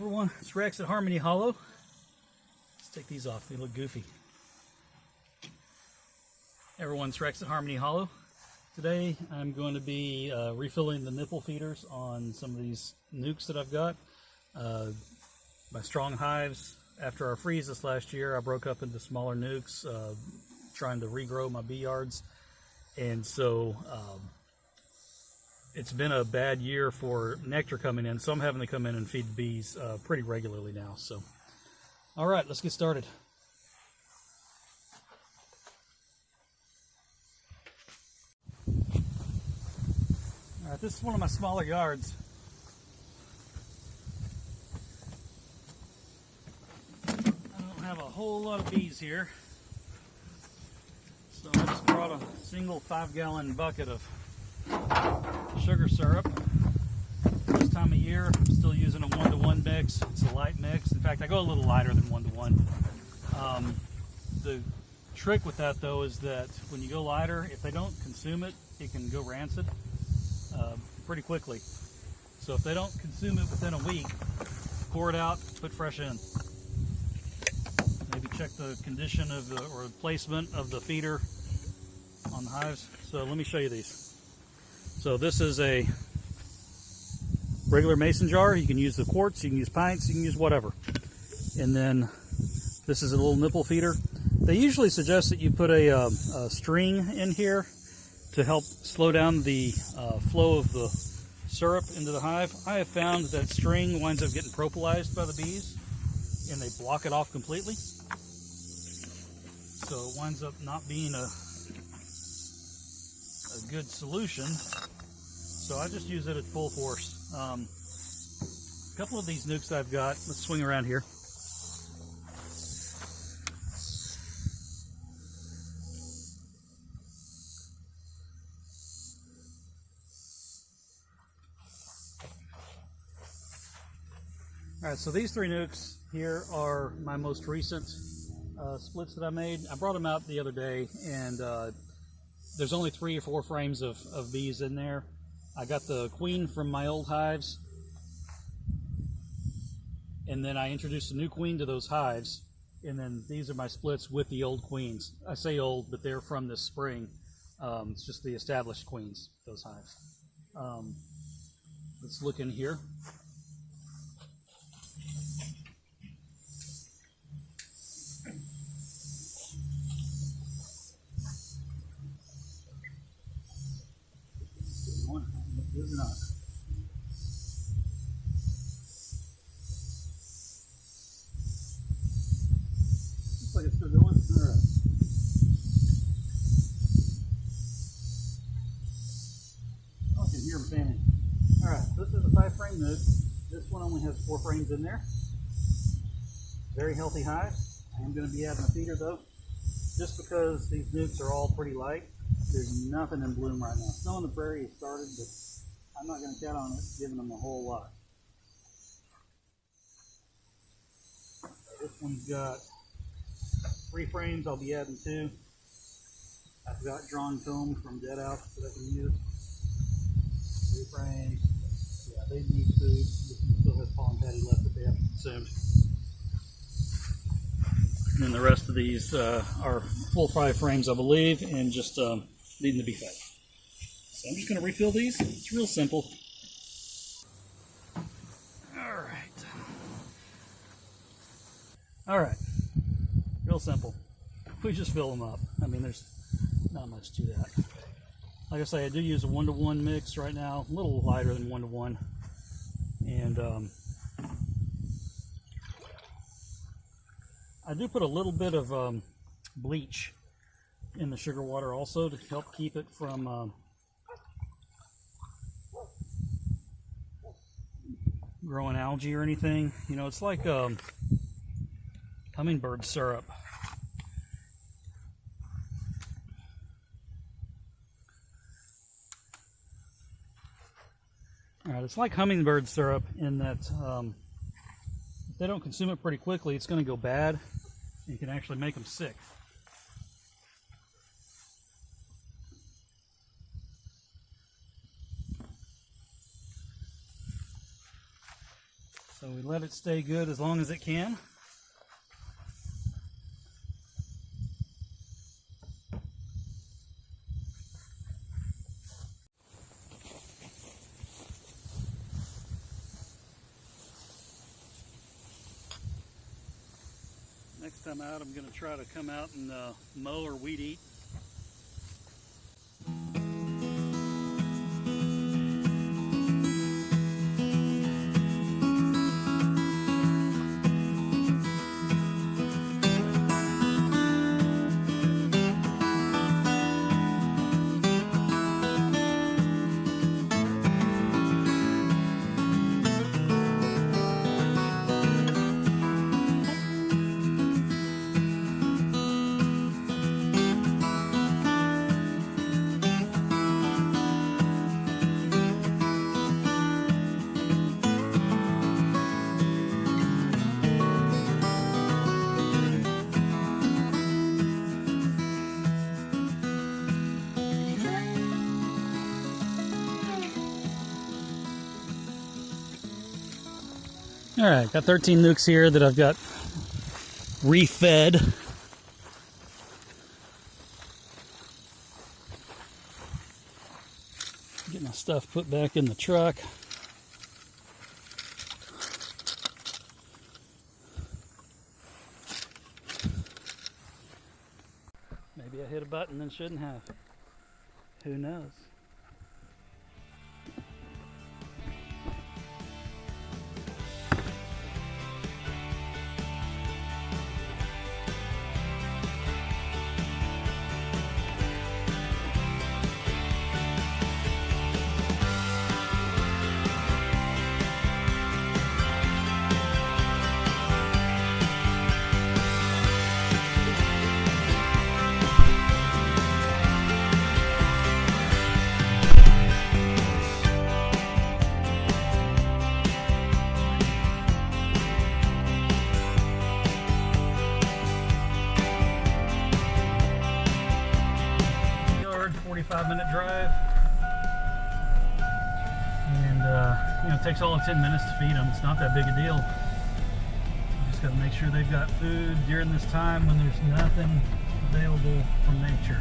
everyone, it's Rex at Harmony Hollow. Let's take these off, they look goofy. Everyone, it's Rex at Harmony Hollow. Today I'm going to be refilling the nipple feeders on some of these NUCs that I've got. My strong hives, after our freeze this last year, I broke up into smaller NUCs, trying to regrow my bee yards. And so it's been a bad year for nectar coming in, so I'm having to come in and feed the bees pretty regularly now. So, all right, let's get started. All right, this is one of my smaller yards. I don't have a whole lot of bees here, so I just brought a single 5-gallon bucket of sugar syrup. This time of year, I'm still using a 1-to-1 mix. It's a light mix. In fact, I go a little lighter than 1-to-1. The trick with that, though, is that when you go lighter, if they don't consume it, it can go rancid pretty quickly. So if they don't consume it within a week, pour it out, put fresh in. Maybe check the condition of the, or placement of the feeder on the hives. So let me show you these. So this is a regular mason jar. You can use the quartz, you can use pints, you can use whatever. And then this is a little nipple feeder. They usually suggest that you put a string in here to help slow down the flow of the syrup into the hive. I have found that string winds up getting propolised by the bees and they block it off completely. So it winds up not being a good solution. So I just use it at full force. A couple of these NUCs I've got, let's swing around here. All right, so these 3 NUCs here are my most recent splits that I made. I brought them out the other day, and there's only 3 or 4 frames of bees in there. I got the queen from my old hives, and then I introduced a new queen to those hives, and then these are my splits with the old queens. I say old, but they're from this spring. It's just the established queens, those hives. Let's look in here. Is not. Looks like it's still going. All right. Oh, I can hear them fanning. All right, this is a 5-frame NUC. This one only has 4 frames in there. Very healthy hive. I am going to be adding a feeder though, just because these NUCs are all pretty light. There's nothing in bloom right now. Snow on the prairie has started, but I'm not going to count on it giving them a whole lot. This one's got 3 frames. I'll be adding 2. I've got drawn comb from Dead Out that I can use. 3 frames. Yeah, they need food. This one still has pollen patty left that they haven't consumed. And then the rest of these are full 5 frames, I believe, and just needing to be fed. So I'm just going to refill these. It's real simple. All right. Real simple. We just fill them up. I mean, there's not much to that. Like I say, I do use a 1-to-1 mix right now, a little lighter than 1-to-1. And I do put a little bit of bleach in the sugar water also to help keep it from growing algae or anything. You know, it's like hummingbird syrup. All right, it's like hummingbird syrup in that if they don't consume it pretty quickly, it's going to go bad and can actually make them sick. So we let it stay good as long as it can. Next time out, I'm going to try to come out and mow or weed eat. All right, got 13 NUCs here that I've got refed. Get my stuff put back in the truck. Maybe I hit a button and shouldn't have. Who knows? Yard, 45-minute drive, and you know, it takes all of 10 minutes to feed them. It's not that big a deal. You just got to make sure they've got food during this time when there's nothing available from nature.